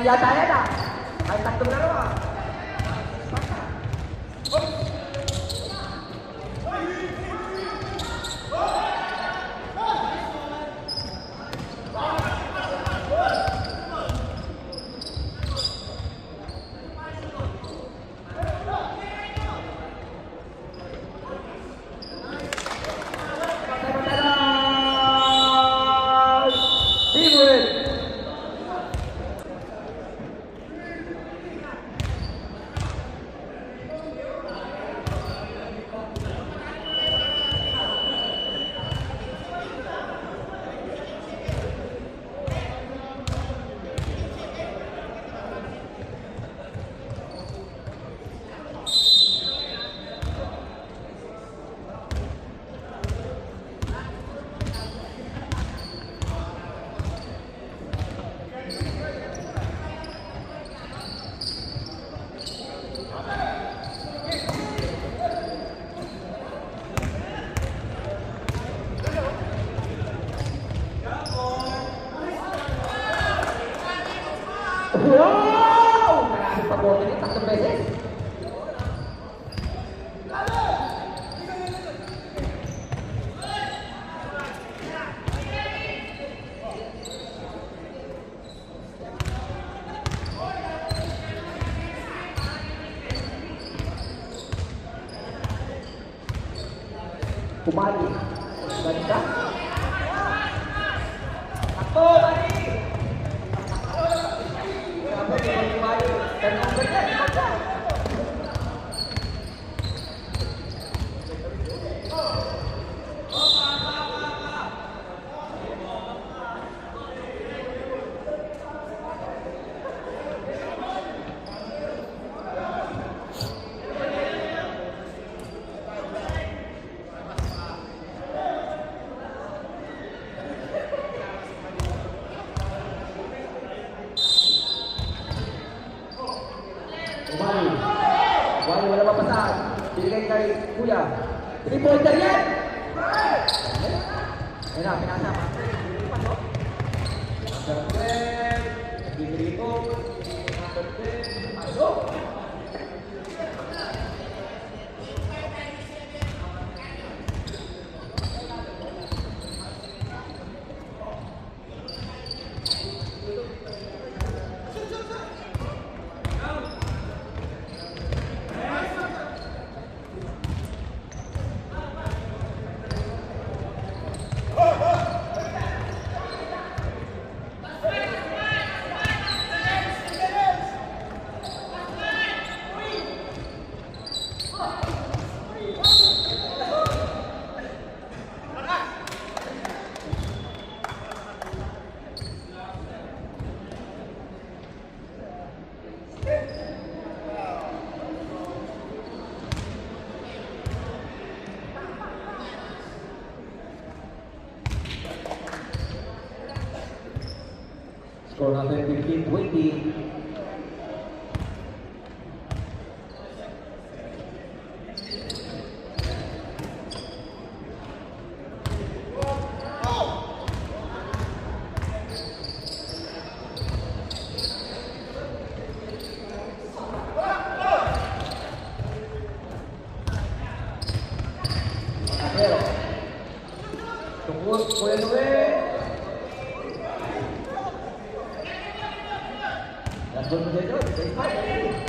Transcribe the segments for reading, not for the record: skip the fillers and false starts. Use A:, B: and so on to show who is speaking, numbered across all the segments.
A: yata yan ah. Ay, tatlong dalawa. Wow! Maraming pabote niya, tatlong beses. Kumali. Ganda. Ako, Mali! Wala, wala mapasahan. Binigay kay Kuya. 3-pointer yan! Ayun na, pinasama. Dito. Pasok! Score natin 15-20. Tungkol, Kuya Noel. Nandun mo dito, stay fine.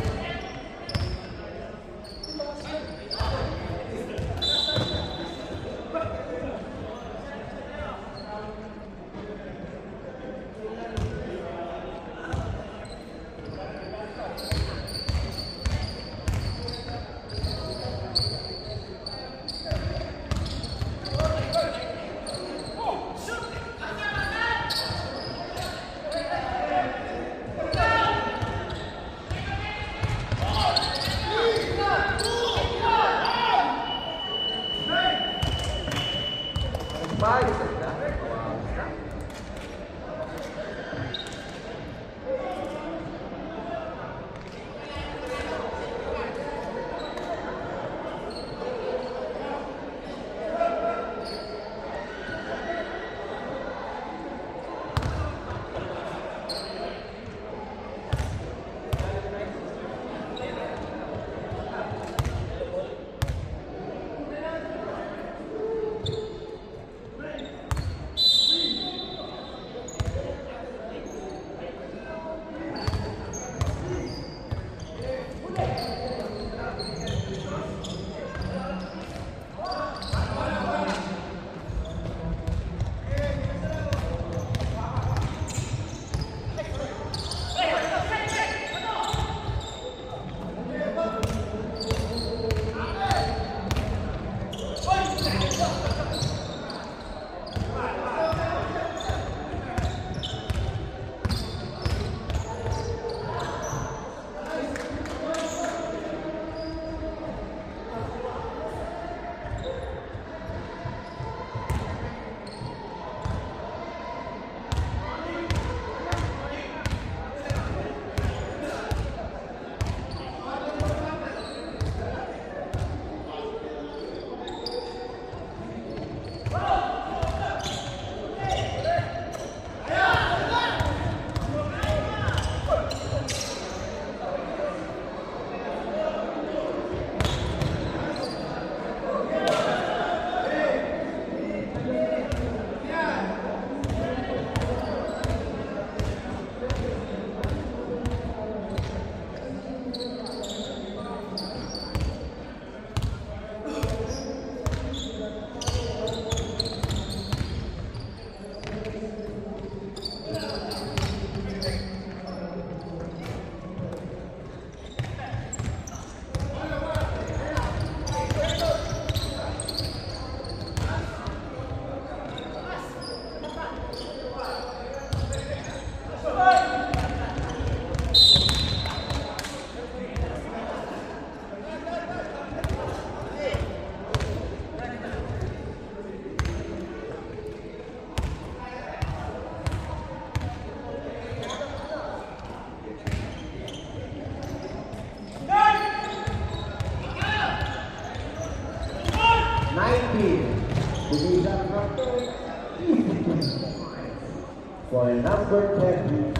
A: for number 10.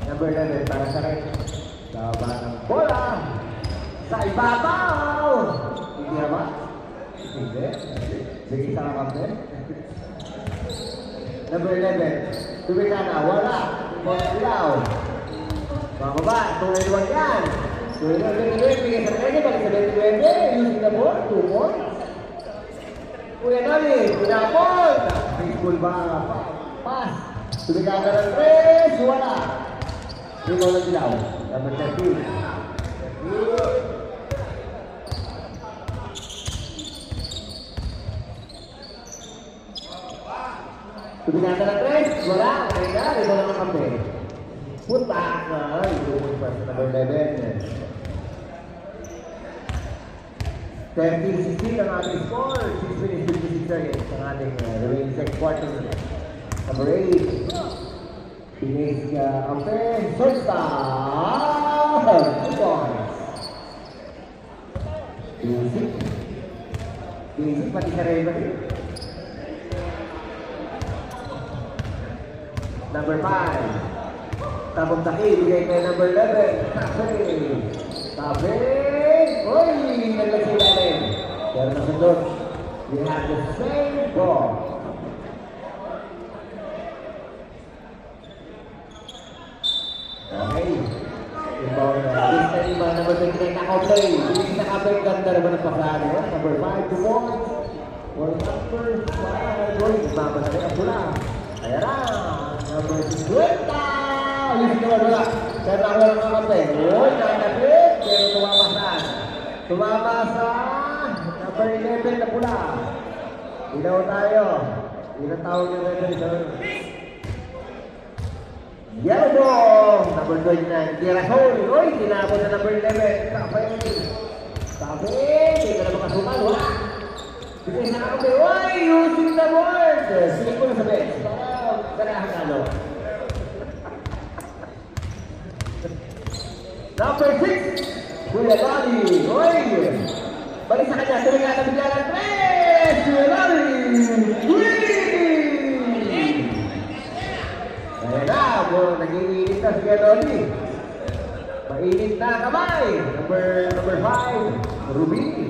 A: Number 11 para sa rin. Baba ng bola. Sa ibabaw. Hindi na ba? Hindi. Sige sa kakampi. Number 11. Tumikana. Wala. Bola ilaw. Bababa. Tunay-luwag yan. Tunay-luwag. Bigay sa kanya. Balik sa 20-20. Using the ball. 2 points. Kuya Noli. Pinapon. Baseball ba? Pass. Tumikana ng 3. Wala. Ikaw lang ilaw. Number 13. Tumikana ng 3. Wala. Okay na. Ikaw lang ang kampi. Punta. Ito po yung number 11. 13-16 ang ating score. 6 minutes 56 seconds ang ating remaining second quarter. Number 8. Finish kampi. First down. Basic pati sa Raven. Number 5. Tabong taki, bigay kay number 11. Tabi. Uy! Naglasay natin. Pero nasundot. We have the same ball. Okay. Ibang this time ba number 29 naka-play. Hindi naka-play. Ganda naman ang pasado. Number 5 to 1. Or number 5. Uy! Mama na rin ang pula. Ayan na. Number 50. Ulisin naman wala. Kaya nakuha lang ang kape. Uy, nakakapit. Pero tumamasan. Tumamasan. Number 11 na pula. Ilaw tayo. Ilang tawag yung level sa yellow ball. Number 29. Girasol. Uy, tinapon na number 11. Tapay. Hindi ka na makasukan. Wala. Sige sa kape. Uy, using the board. Sige ko na sa bench. Ganahan ka, no? Number 6, Kuya Lani. Uy! Balik sa kanya. Tumigyan na bigyan ng 3. Kuya Lani. Uy! Kaya na, nag-iinit na si Kuya Lani. Mainit na kamay. Number 5, Ruby.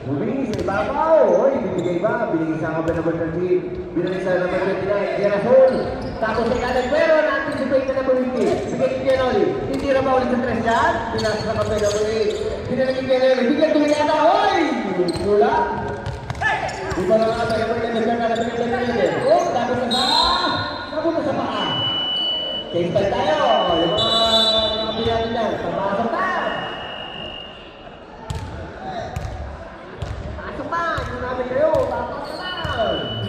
A: Ruby, sa ibabaw. Uy, binigay ba? Binigay sa kamay number 13. Binigay sa number 29. Girasol. Tapos ay kanan, pero na-anticipate na number 50. Bigyan ni Kuya Lani. Hindi na ba ulit sa 3 dyan? Pinasa sa kapay number 8. Binigyan ni Kuya Lani. Bigyan tumigyan na. Uy! Mula. Iba na nga tayo. Bigyan na bigyan. Oh, tapos na sa... Tapos na sa paa. Case time tayo. Yung mga pilihan dyan. Pamasok na. Pasok pa. Yung namin kayo. Tapos na lang.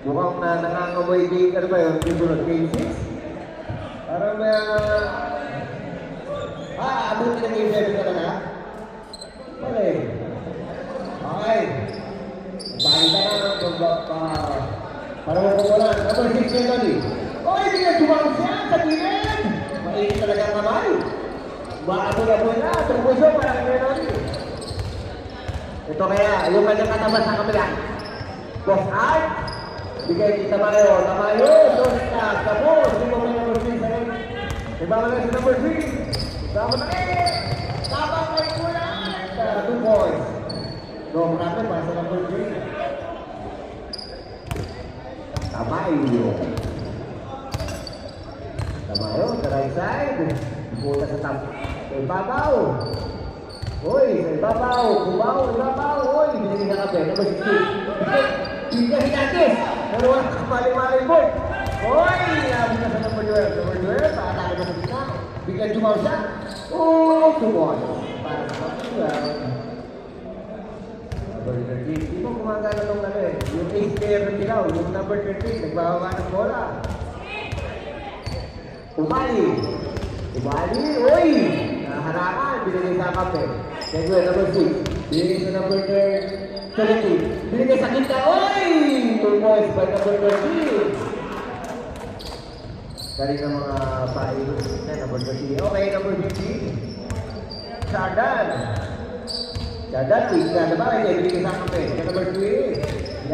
A: Mukhang nangangamoy din, ano ba yun? Yung sunod, game 6? Parang abutin na game 7 ka na? Okay. Okay. Bahay ka na, parang mapukulan. Number 6 yun tadi. Oh, hindi na tumang siya sa tingin! Mainit talaga ang kamay. Maaboy-aboy na, turbuso, parang kaya tadi. Ito kaya, yung kanyang katabas sa kamila. Boss Art. Bigay ni Tamayo. Dosta, tapos. Hindi mo may number 3 sa rin. Ibaba na si number 3. Ibaba na rin. Tapang kay Kulat. 2 points. No, marami para sa number 3. Tamayo. Sa right side. Ibuta sa top. Sa ibabaw. Uy, sa ibabaw. Ibabaw. Uy, binigay na kape. Number 16. Bigay hinatis. Pero wala ka mali-mali boy. Hoy! Nabot na sa number 12. Number 12, pakatali mo sa kita. Bigyan tumaw siya. Oh, 2 points. Para sa kapila. Number 13. Di mo kumagana nung ano eh. Yung ace player ng Tilaw. Yung number 13. Nagbababa ng bola. Umali. Uy! Harakan. Binigay sa kape. Then number 6. Binigay sa number 17. Binigay sa kita. Uy! 2 points by number 13. Galing ng mga pailot na number 13. Okay, number 15. Shadan, wait na ba? Hindi, binigay sa kape. Number 3.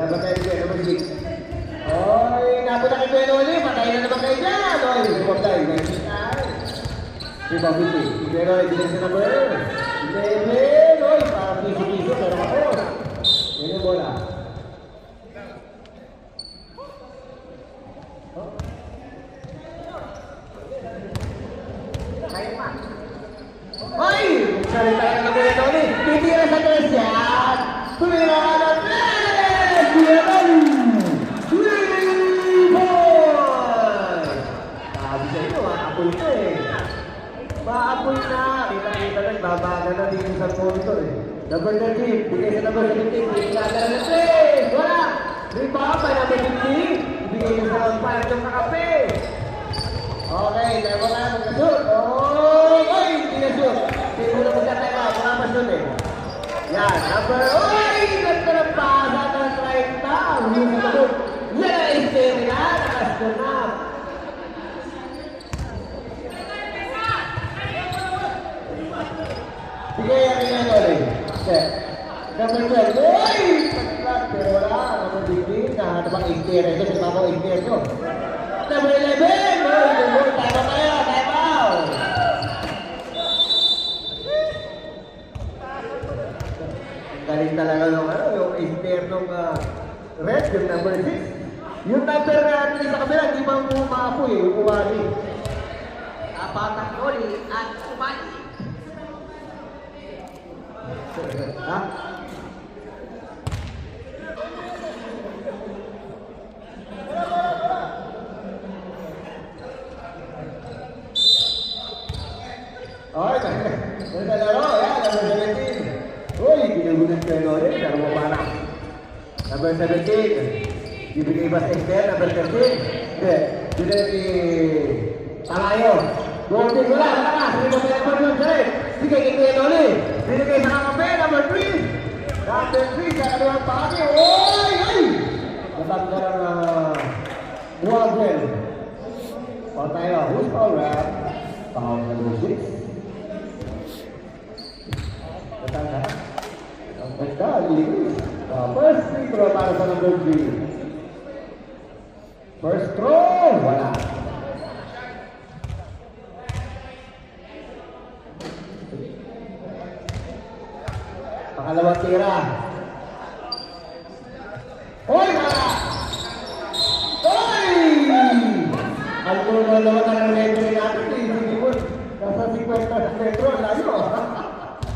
A: Rebound 50. Pero ibigay sa number 11. Oy, parang piso-piso. Pero ako. Yan yung bola. Ay! Salita ka na muna Tony. Titira sa tres yan. Tumira ka na tres! Tumira! 3 points! Sabi sa inyo, maapoy na eh. Maapoy na. Kita-kita nagbabaga na dito sa punto eh. Number 13, bigay sa number 17. Bigay na tres! Wala! Rebound pa number 15. Bigay nyo sa 5 ng kakape. Okay, tayo mo na magkashoot. Oh, ay, hindi na shoot. Hindi mo na magkatay ka, pumapas doon eh. Yan, number, oy, ganda ng pasa ng 30. Yung sa shoot. Yan ang isteri na, nakasyon na. Sige, yan yan ulit. Set. Number 12, oy, pagkat, pero wala. Number 15, nahanap ang isteri. Ito, sa mga isteri nyo. Number 11! Oh, time out tayo! Time out! Ang galing talaga nung yung inter nung red, yung number 6. Yung number natin sa kabila, di ba umapoy, yung umali.
B: Patakoli at umali.
A: Ha? Okay, sa laro, yan, number 17. Uy, ginugunan kayo ulit, pero mo pa na. Number 17, ibigay ba sa Esther, number 13? Hindi, binigay ni Talayo. Golden wala, malakas, hindi mo pinapag yun, sir. Bigay kay Kuya Noli, binigay sa kakape, number 3. Number 3, sa kanilang pake, oy, ay! Natap ka ng Wagwell. O tayo, who's foul rap? Foul number 6. Tanda. Ang ganda, lilis. First free throw para sa number 3. First throw, wala. Pakalawang tira. Hoy, wala! Hoy! Ang puno naman ng referee natin, hindi mo. Nasa 50 metro, layo.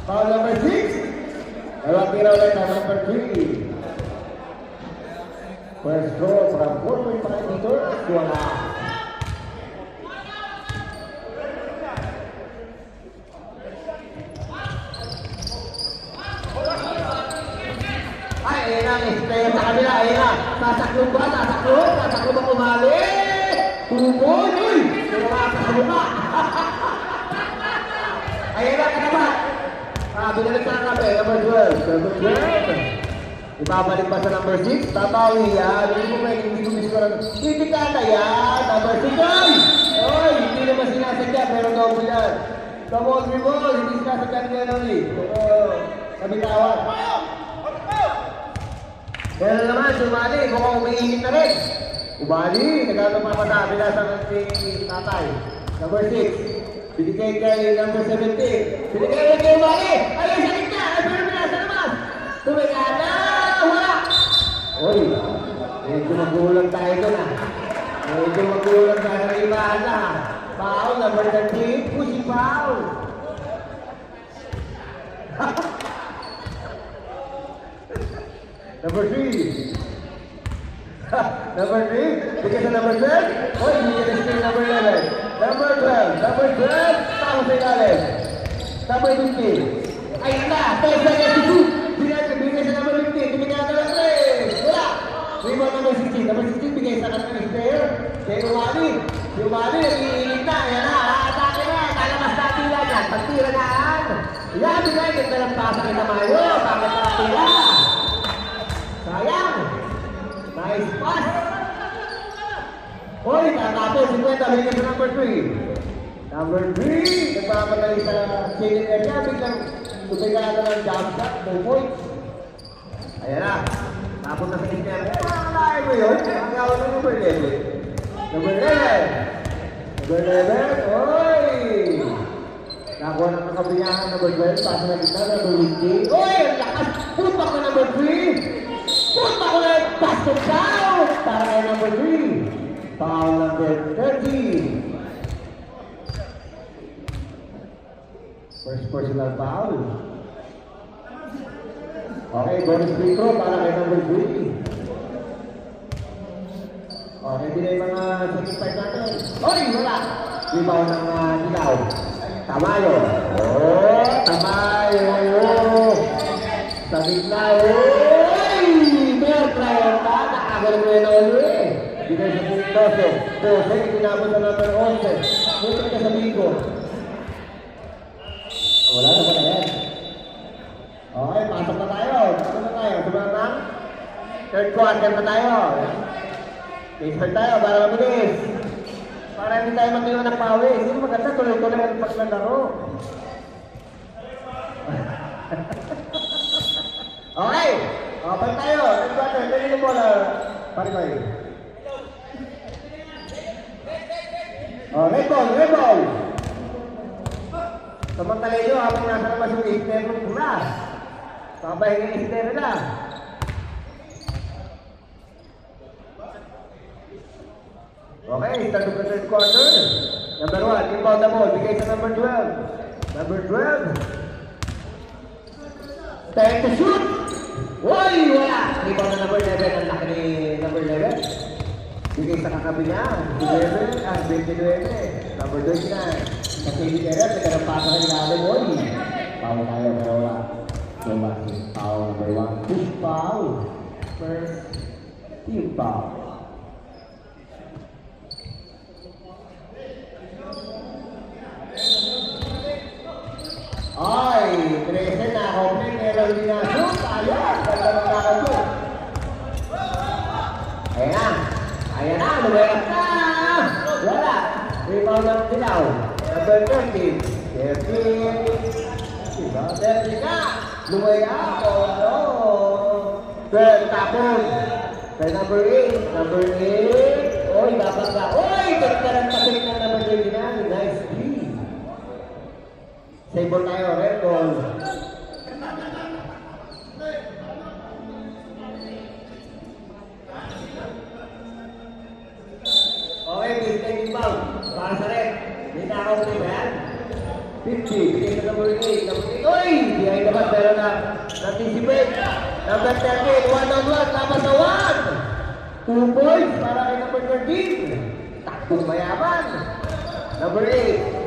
A: Foul number 6. Dalawang tira ulit na number 3. First throw from 4.5 meters. Wala. Ay, ayun na. Stay sa kabila. Ayun na. Sasaklong ba? Sasaklong? Sasaklong ba kumali? Tumukoy. Uy! Tumakasalo ka. Ayun na, katapat. Binalik sa kape, number 12. Number 12. Ibabalik pa sa number 6. Tabawi yan. Hindi mo pwede, hindi ko miskoran. Hindi ka na yan. Number 6. Oy! Hindi naman sinasadya, pero double yan. Double dribble. Hindi sinasadya niya ulit. Pero, kabitawan. Pero naman, sumali. Mukhang umiinit na rin. Umali. Nagano papasabi na sa si tatay. Number 6. Binigay kay number 17. Binigay kay Umali. Ayun, sa gitna. Ay, pero nasa naman. Tumigana. Wala. Uy, medyo magulang tayo doon ah. Medyo magulang tayo ng ibahan na ha. Foul, number 13. Push foul. Number 3. Number 3. Bigay sa number 12. Uy, bigay sa number 11. Number 12. Number 12. Tama sa ilalim. Number 15. Ayun na. 10 seconds to shoot. Bigay sa number 15. Bigay sa number 3. Wala. Rebound number 16. Number 16. Bigay sa number 15. Kay Umali. Si Umali. Nag-iinit na. Ayan na. Atake na. Kalamas na tila yan. Pagtira na. Yan. Bigay. Ganda ng pasa kita Mayo. Bakit na tira? Sayang. Nice pass. Hoy, tatapos. 50. Bigay sa number 3. Number 3. Nagpapadali sa shaded area. Biglang tumigado ng jump shot. 2 points. Ayan na. Tapos na sa kanya. Makakalain mo yun. Makakalain mo number 11. Number 11. Number 11. Hoy! Nakakuha ng kakabiyahan number 12. Pasa na kita, number 20. Uy! Ang lakas! Puta ko number 3! Puta ko na basket down! Para kay number 3. Foul number 30. First personal foul. Okay, bonus free throw para kay number 3. Okay, din yung mga second part natin. Oy, wala! Rebound ng Dilaw. Tamayo. Oh, Tamayo. Sa bigla. Oy! Mer, Trayota. Nakagaling mo yun ulit. Bigay sa puntos. Pose, itinabot sa number 11. Mutok ka sa bigo. Wala na ba na yan? Okay, pasok na tayo. Pasok na tayo. Sumunod na. Third quarter na tayo. Start tayo para mabilis. Para hindi tayo mag-iwan ng pawis. Hindi maganda, tuloy-tuloy ang paglalaro. Okay. Okay tayo. Third quarter. Pwede mo bola. Pari-pari. Red ball. Red ball. Samantalay nyo, habang nasa naman yung Easter ng pula. Kabahin yung Easter nila. Okay, start of the third quarter. Number 1, inbound the ball. Bigay sa number 12. Number 12. Time to shoot! Uy! Wala! Rebound na number 11. Ang laki ni number 11. Bigay sa kakabi niya. 29. Number 29. Kasi hindi kaya rin, nagkaroon pa sa kanilang boy. Foul tayo, pero wala. Foul number 1. Push foul. First team foul. Ay, 13 na. Complete. Meron din na shoot. Ayan. Ganda ng nakashoot. Ayan na. Ayan na. Lumayas na. Wala. Rebound ng Dilaw. Number 13. 13. 13 ka. Lumayas. Oh, no. 12. Tapon. Kaya number 8. Number 8. Oy, dapat ka. Oy, ganda ng pasik ng number 39. Nice three. Save ball tayo, red ball. Okay, big inbound. Para sa red. May nakaw ko ba yan? 50. Bigay sa number 8. Number 8. Uy! Behind naman, pero na-anticipate. Number 13. 1-on-1. Tama sa 1. 2 points para kay number 13. Takbong mayaman. Number 8.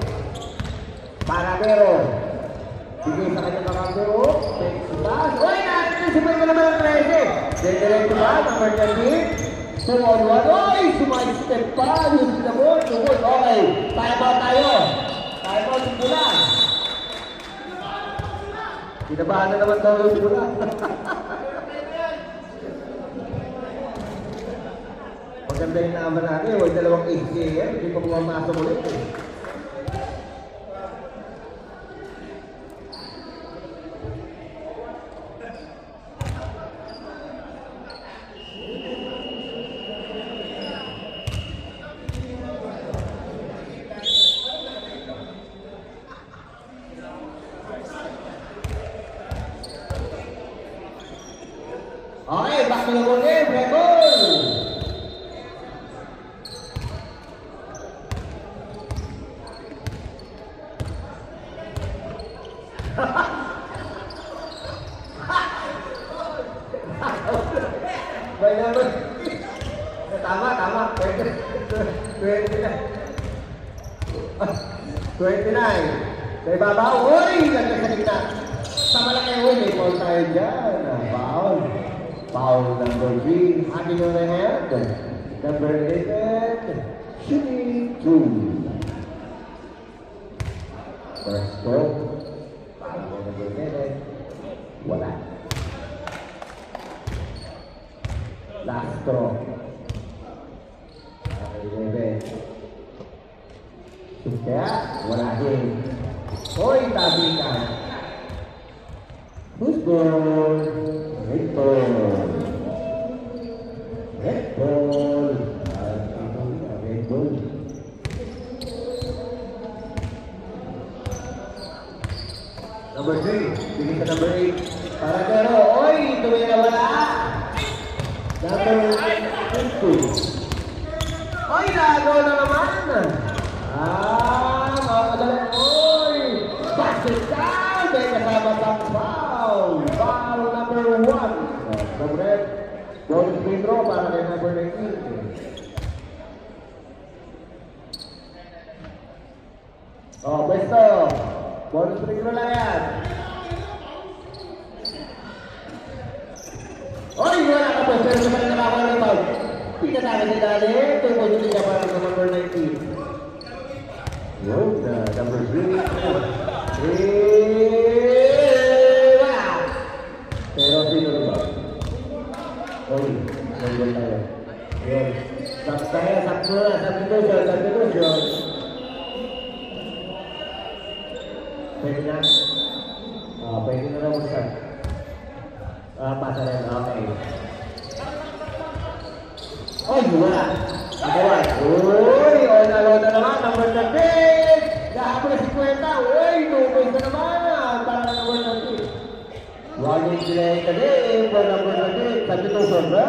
A: Para Pero. Bigay sa kanyang kakambero. Taas. Uy! Na-anticipate ka naman ang 13. Diretso ba? Number 13. 2-on-1. Uy! Sumay-step pa. Using the ball. Okay. Time out tayo. Time out yung pula. Kinabahan na naman daw yung pula. Maganda yung naman natin. Huwag dalawang 8 Hindi pa pumamasok ulit. Okay, back to the ball game. Red ball. Bayaran. Tama. 29. Kaya babaw. Uy! Ganda sa gitna. Sa malaki. Uy, may foul tayo dyan. Foul. Foul number 3. Hanging on the hand. Number 11. Shooting 2. First stroke. Foul number 11. Wala. Last stroke. Number 11. Kaya, wala din. Hoy, tabi ka. Who's ball? Red ball. Red ball. Red ball. Number 50. Ay, nagawa na naman! Makakadalang, oy! Basket down! May kasama pang foul! Foul number 1. Number bonus free throw para kay number 19. Besto! Bonus free throw lang yan! Oy! Wala ka po! Pero sa mga nakakuha ng foul. Pinatake si Dali. 2 points siya para sa number 19. Yun, number 3. Wala! Pero sino ba? Oy, nandun tayo. Yun. Sak tayo, sak muna, substitution. Pwede na? Pwede na naman sa. Pasa rin, okay. Oy, wala! Nagawa! Uy! Ona naman, number 13! Gahapon na 50! Uy! 2 points na naman! Para na number 13. Waging delay ka din for number 13. Substitution, bro.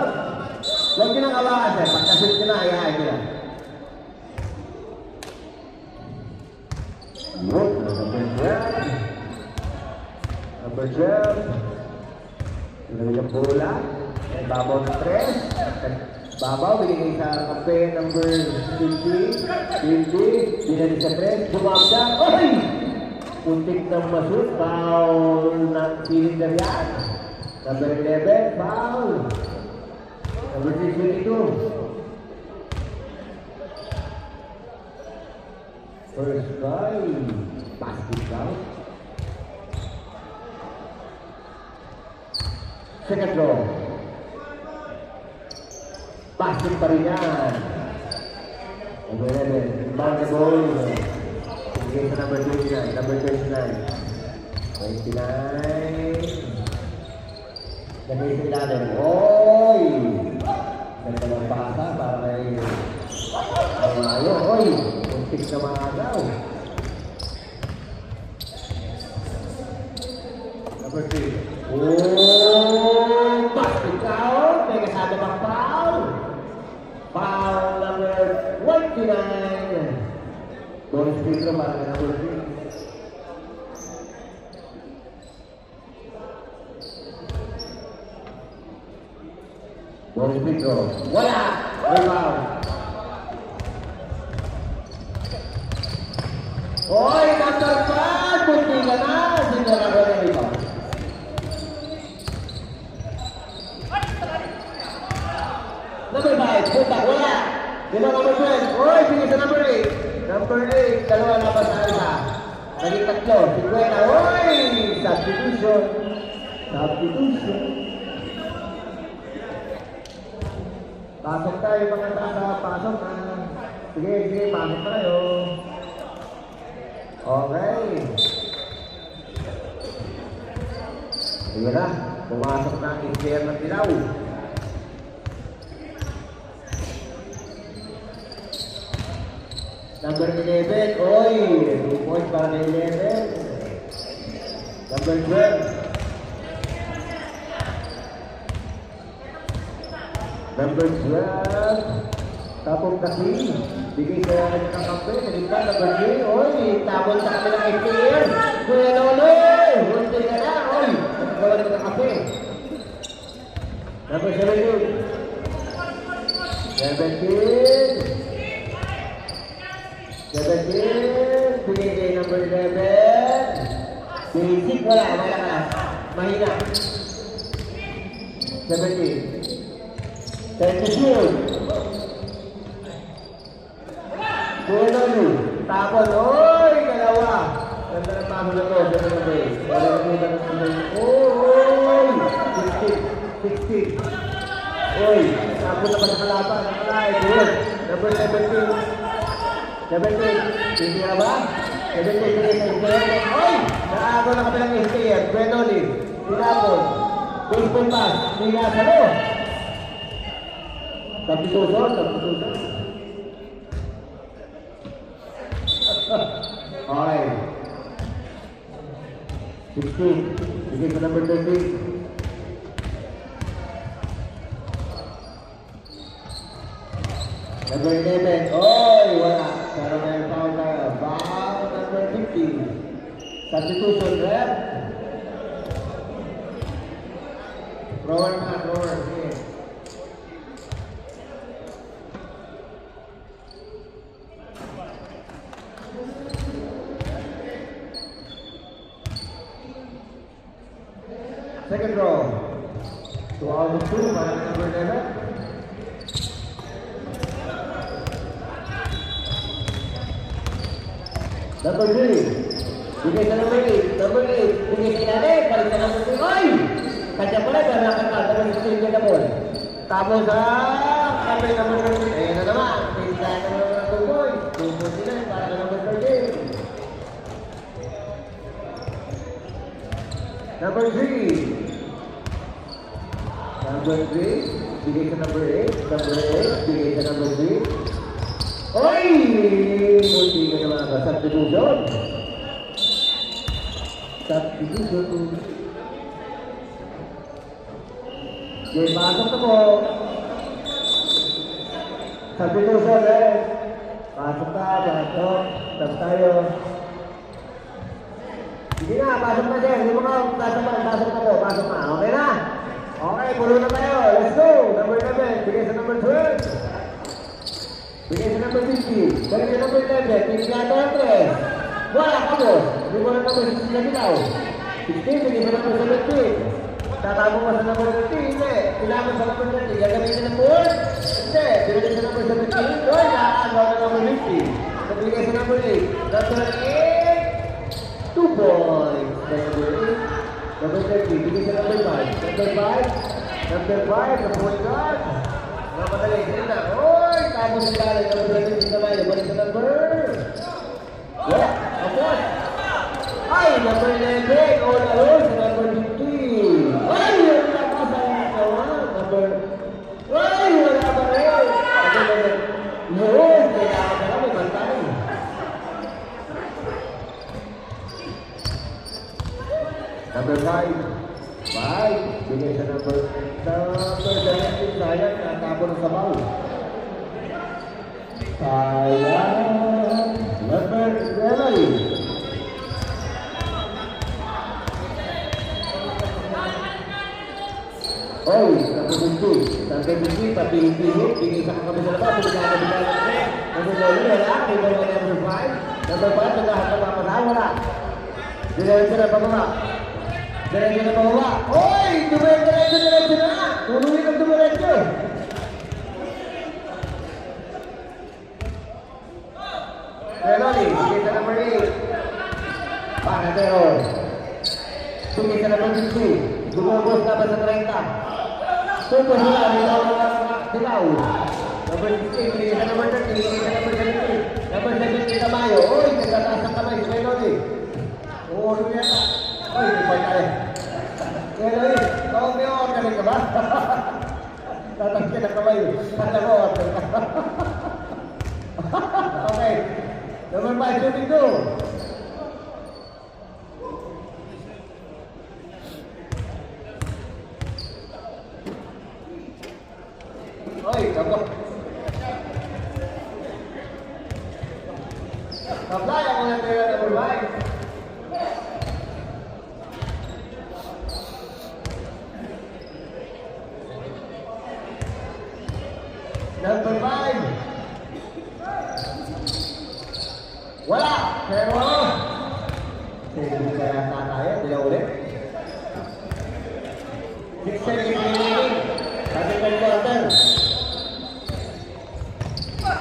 A: Huwag ka nang awakan, sir. Pagkasit ka na, ayahay ka na. Yun, number 12. Number 12. Yung bola. Babaw na 3. Babaw, binigay sa kape number 50. Binigay sa 3. Bumabda. Oy! Puntik ng masut. Foul ng cylinder yan. Number 11. Foul. Number 22. First try. Basket out. Second row. Basket pa rin yan. Number 11. Inbound the ball. Bigay sa number 29. Number 29. 29. Ganda yung ilalim. Oy! Ganda ng pasa para kay Mayo. Oy! Muntik na mga agaw. Number 3. Oh! Basket out. May kasama pang foul. Foul number 29. Bonus free throw para kay number 3. Bonus free throw. Wala! Rebound. Oy! Number 5! Bunti ka na! Sino na ko na rebound? Number 5, punta, wala. Dito number 12. Oy, bigay sa number 8. Number 8, dalawa na ba sa isa? Naging 3. 50. Oy! Substitution. Pasok tayo mga tata. Pasok na. Sige, pasok tayo. Okay. Sige na. Pumasok na ang player ng Dilaw. Number 11, oy! 2 points para kay 11. Number 12. Number 12. Tapong kasi. Bigay sa nagkakampi. Nagigpa, number 3. Oy! Tapon sa kami ng FPR. Kuya Lolo! Hunti ka na, oy! Nagagawa ng nagkakampi. Number 17. 17, bigay kay number 11. Basic, wala ka. Mahina. 17. 32. Kuya tapon, oy, dalawa. Ganda ng pamo na to, ganda na ba eh. Oy, 16. Oy, tapon na ba sa kalaban? Good. Number 17. 17, hindi na ba? 17, hindi na ba? Oy! Naago na kami ng STR. Bueno din. Tinapon. Baseball pass. Hindi na sa lo. Substitution. Okay. 16. Bigay sa number 13. Number 11. Oy, wala. Pero may foul tayo. Foul number 50. Substitution, rep. Thrower na, thrower. Sige. Second row. 2 out of 2. Para number 11. Number 3. Bigay sa number 8. Number 8. Bigay sa natin. Balik sa number 3. Oy! Kanya pala. Balakan ka. Tapos ito yung ganda ball. Tapos kapit number 13. Ayan na naman. Pwede tayo na naman ng 2 points. 2 points sila. Para sa number 13. Number 3. Number 3. Bigay sa number 8. Number 8. Bigay sa number 3. Oy! Munti ka naman ka. Substitution. Substitution. Okay, pasok na po. Substitution eh. Pasok ka, pasok. Stop tayo. Sige na, pasok na siya. Hindi mo ka, pasok na po. Pasok na. Okay na? Okay, pulo na tayo. Let's go. Number 11. Bigay sa number 12. Bigay sa number 50. Bigay sa number 11. Bigay sa number 3. Wala ka po. Hindi mo na number 16 na bitaw. 16, bigay sa number 17. Tatago mo sa number 15. Hindi. Kailangan sa number 30. Gagamitin ng board. Hindi. Bigay sa number 17. Doon, nakakagawa na number 50. Bigay sa number 8. Number 8. 2 points. Number 8. Number 30. Bigay sa number 5. Number 5. Number 5. The point guard. Namadali. Sige na. Oy! Tapos yung galing. Number 17 na tayo. Balik sa number. Yeah. Of course. Ay! Number 11. All alone sa number 15. Ay! Yung tapos sa number. Ay! Wala pa rin. Yun! Kailangan ka lang. May bantay. Number 5. 5. Bigay sa number 17. Sayang. Natapon sa ball. Sayang. Number 11. Oy, number 15. Number 15. Pati-pihit. Bigay sa kami sa labas. Bigay sa kami sa labas. Number 11. Wala. Bigay sa number 5. Number 5. Nagkahat na papasal. Wala. Bigay sa na pababa. Diretso na pababa. Oy! Diretso na! Tuloy ang diretso! Terori, bigay sa number 8. Panatero. Bigay sa number 50. Dumubos na ba sa 30? Tupos na, dilaw. Number 16, bigay sa number 30. Bigay sa number 17. Number 17 Tamayo. Oy! Nagtataas ang kamay sa Terori. Oo, ano yan? Oy, di pa tayo. Terori, tawag niyo, order ka ba? Tatas ka na kamay. Tata ko, order ka. Okay. Number 5, shooting 2. Oy, kapag. Apply ako na tayo number 5. Number 5. Wala! Pero, hindi kaya tayo, bila ulit. 6 seconds remaining. Sabi ka yung quarter.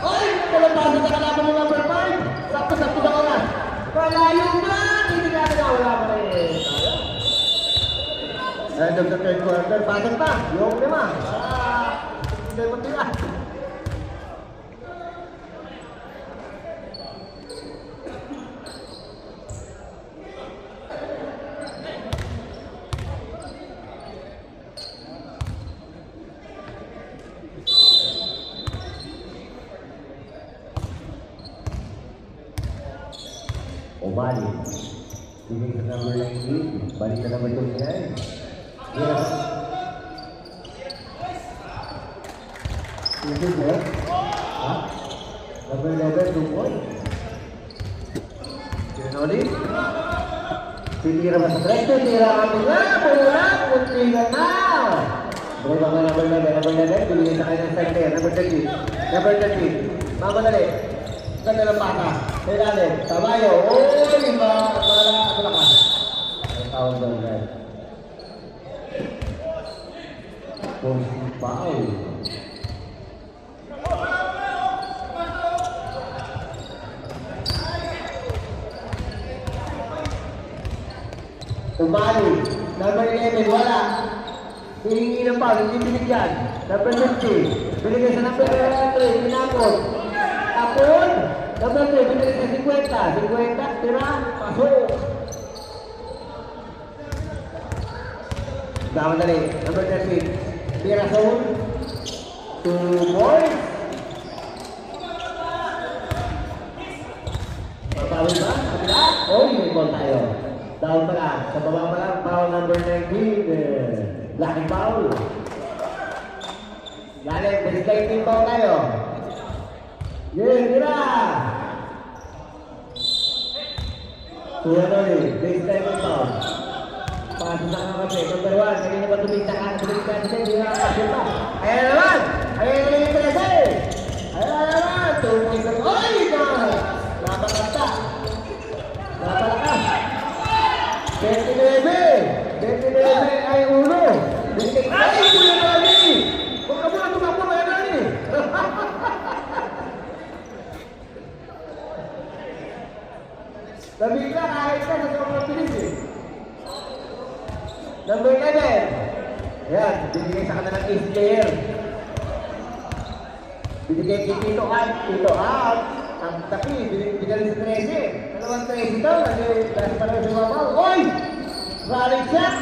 A: Oy! Palabasan sa kalaban ng number 5. Sakto-sakto na oras. Palayo na! Hindi ka na wala pa rin. End of the third quarter. Pasok pa. Yung lima. Hindi mo tira. Balik. Bigay sa number 19. Balik sa number 29. Yeah. Is it there? Ha? Number 11, 2 points. Sinoli. Titira ba sa threat? Titira kami na! Pulang! Muntigan na! Bukod ba number 11? Number 11, bibigay sa kanya ng center. Number 13. Number 13. Mamadali. Ganda ng bata. Kailangan. Tabayo. Uy! Malakas. Ang tawag doon, guys. Posting foul. Umali. Number 11, wala. Hihingi ng foul, hindi binigyan. Number 50, binigay sa number 3, pinapon. Tapon. Number 3, binigay sa 50. 50, tira, pasok. Damadali. Number 13, tira zone. 2 points. Mapawin ba? Kapila? Oh, may ball tayo. Down pala. Sa baba pala, foul number 19. Laking foul. Galing, baseline foul tayo. Tira! Tuyanoli, baseline foul. Pasok sa kakapit. Number 1, kanina ba tumitak hindi na kakapit pa. Ayan naman! Ayan naman yung 13! Ayan naman! 2 points lang. Ay! Napakata! Napalakas! 29! 29 ay ulo! Ay! Kuya Nani! Huwag ka muna tumakbo, Kuya Nani! Nabigla kahit ka sa sobrang pilis eh. Number 11. Ayan, binigay sa kanila ng ace player. Binigay kay Tito Out. Ang tapi, binigay sa 13. Dalawang 13 daw, kasi parang sumabaw. Oy! Rally shot!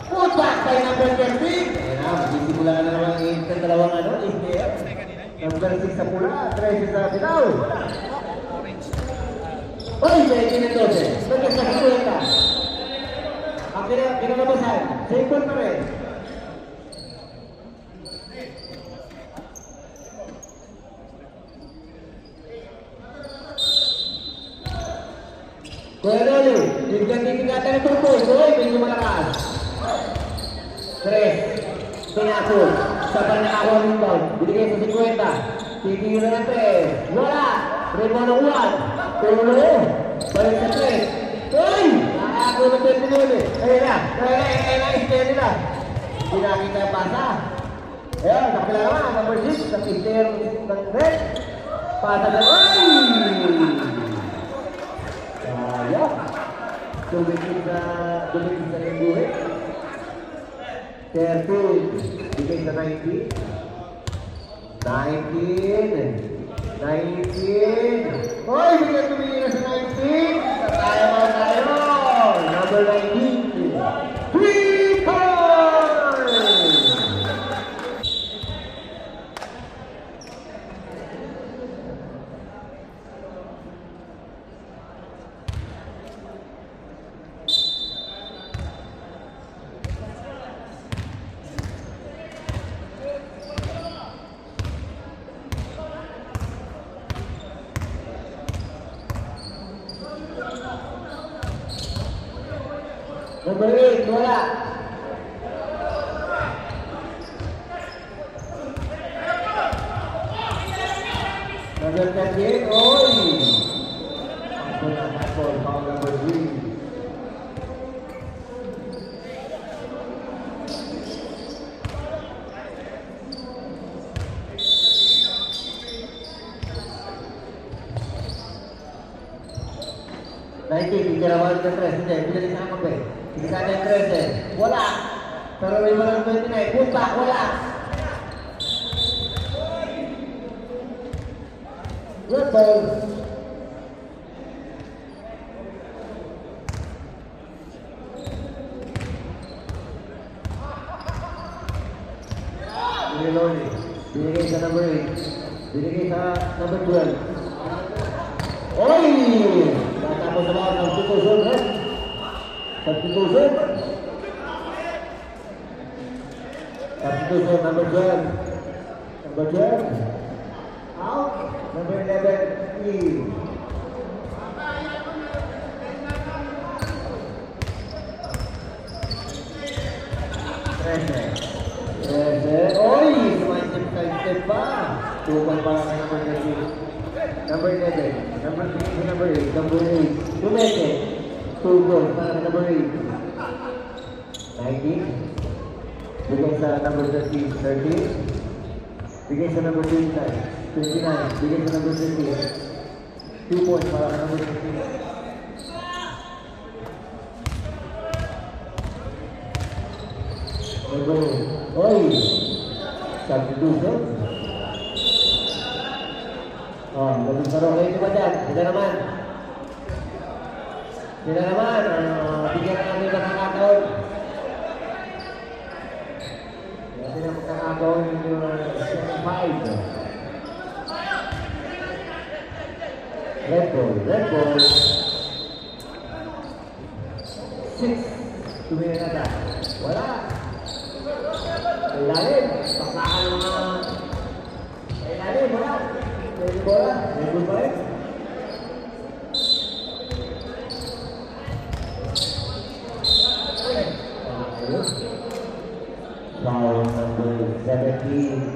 A: Put back by number 13. Ayan na, magsisimula na naman yung dalawang ace player. Number 6 sa pula, 13 sa bitaw. Oy! 19 and 12. Pagkas sa kikuwenta. Ang kinalabasan, same ball pa rin. Kuya Noli, bigyan-bigyan ng turbo. Oy, medyo malakas. 3. Pinasok. Sabay na ako ang rebound. Binigay sa 50. Titigil na ng 3. Wala. Rebound ng 1. Tulo. Balik sa 3. Oy! Nakako na 20 Noli. Ayun na. Ayun na. Ispera nila. Hindi nakita yung pasa. Ayun, nakapila naman. Number 6. Sa player ng red. Pasa na. Oy! Sayang. Dumikit sa yung buhay. 13. Bigay sa 19. 19. Hoy, bigyan tumingin na sa 19. Tayo mga tayo. Number 19. 3 points! Number 8, wala. Number 38, oy! Foul number 3. Ikirawan ka 13, pinali sa ako ba? Ikisada yung 13, wala. Pero may mga 29, punta, wala. Good ball. Biniloni, binigay sa number 8, binigay sa number 12. Oy! Natapos sa bawat ng substitution, eh? Substitution. Substitution, number 12. Number 12. Out. Number 11, in. Oy! Sumantip-santip pa! 2 point para kay number 13. Number 11. Number 3 to number 8. Number 8. Tumete. 2 goals para kay number 8. 19. Bigay sa number 13. 13. Bigay sa number 29. 29. Bigay sa number 13. 2 points para kay number 13. Oy! Substitution. Oh, labing saro kayo diba dyan? Sila naman. Sila naman. Bigyan na kami ng kakataon. Sila magkakataon yung 5. Red ball. Red ball. 6. Tumingin na ta. Wala. Ilalim, pakaan ng mga... Ilalim, wala. May bola, may bola pa rin. Foul number 17.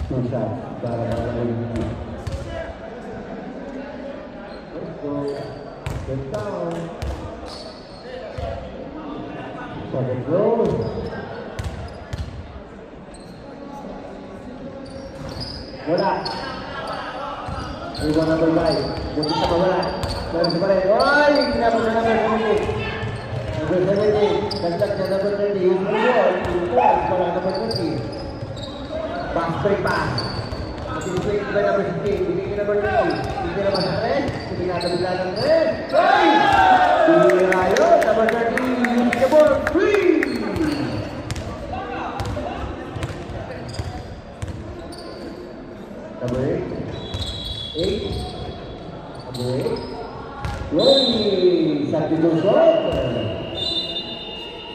A: 2 shots para number 18. Let's go. Get down. Seven goals. Wala. Ito number 5. Buti sa mawala. Meron sa pala. Oy! Kinapos na number 17. Number 17. Dagdag na number 30. Yung yun. Yung para number 20. Pass break pass. Mag-break ba number 16. Bigay number 20. Hindi naman sa 3. Hindi natin bigla ng 3. Oy! Bigay na yun. Number 30. Number 3! Number 8. 8. Number 8. Roy! Substitution!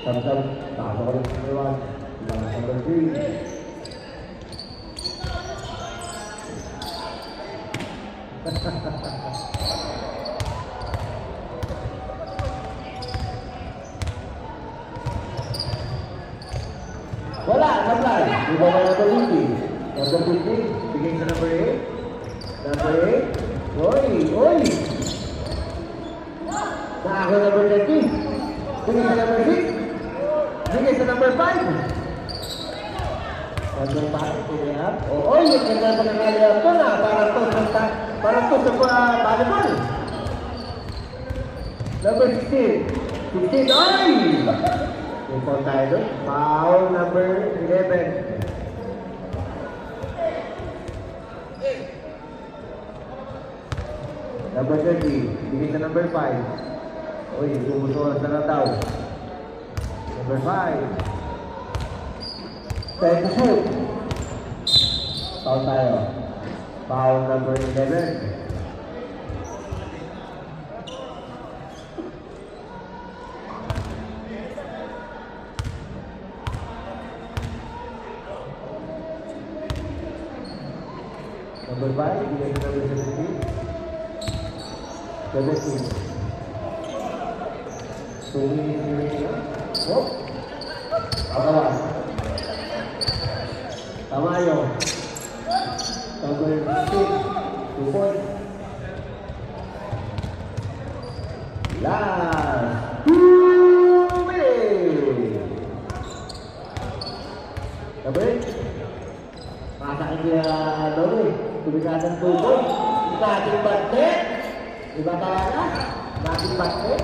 A: Samsam. Pasok ko rin sa number 1. Number 3. Wala, supply. Iba na number 50. Number 50, bigay sa number 8. Number 8. Oy, oy! Sa ako number 30. Bigay sa number 6. Bigay sa number 5. Number 5, bigay up. Oy, yung ganda pa ng aliyap ko na. Parang to sa volleyball. Number 16. 16, oy! Yung foul tayo doon. Foul number 11. Number 30. Bigay sa number 5. Uy, umusuhan sa nataw. Number 5. Time to shoot. Foul tayo. Foul number 11. Number 5, bigay sa number 17. 17. So, winning. Oh! Akawan. Tamayo. Number 16. 2 points. Last 2 minutes. Number 8. Masakit niya Tubigasan tubo. Nating bante. Iba talaga. Nating bante.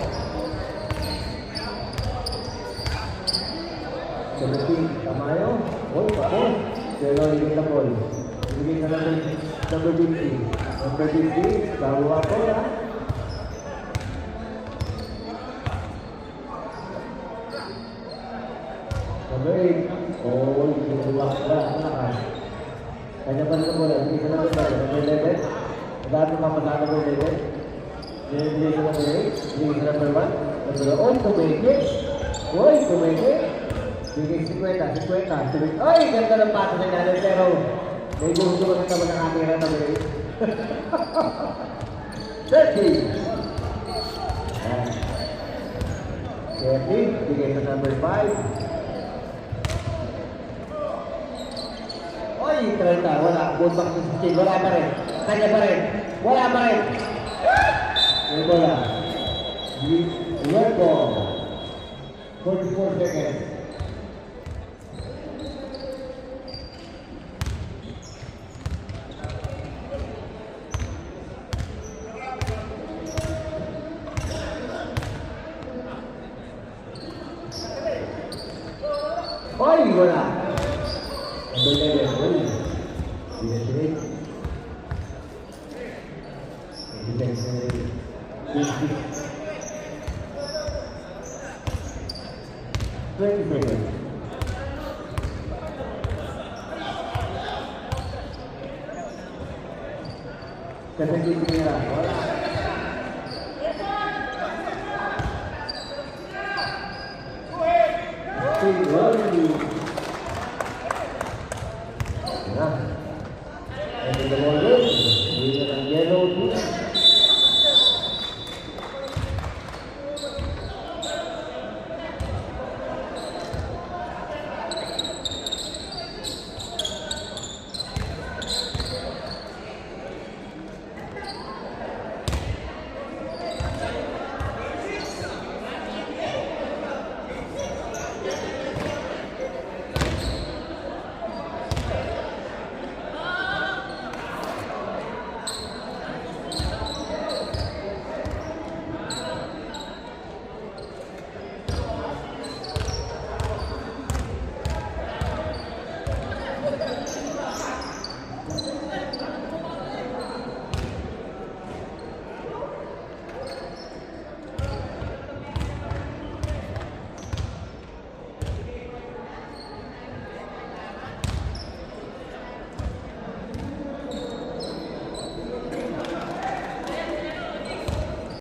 A: 17. Tamayo. Oh, tapos. Pero hindi na ball. Ibigay sa number 50. Number 50. Bago ako na. Number 8. Oh, hindi na. Kanya pa rin na mula, hindi sa number 11. Dati mapasada ko 11. Hindi sa number 8, hindi sa number 1. Number 8, tumeke. Uy, tumeke. Sige, 50. Ay, ganda ng pato sa natin, pero may gusto ko nito magkakatira na muli. 30. Bigay sa number 5. Oy, 30. Wala. Good back to 16. Wala pa rin. Kanya pa rin. Wala pa rin. Yung bola. Red ball. 44 seconds. Oy, wala. Kasi hindi nila. Wala. Nah, and the ball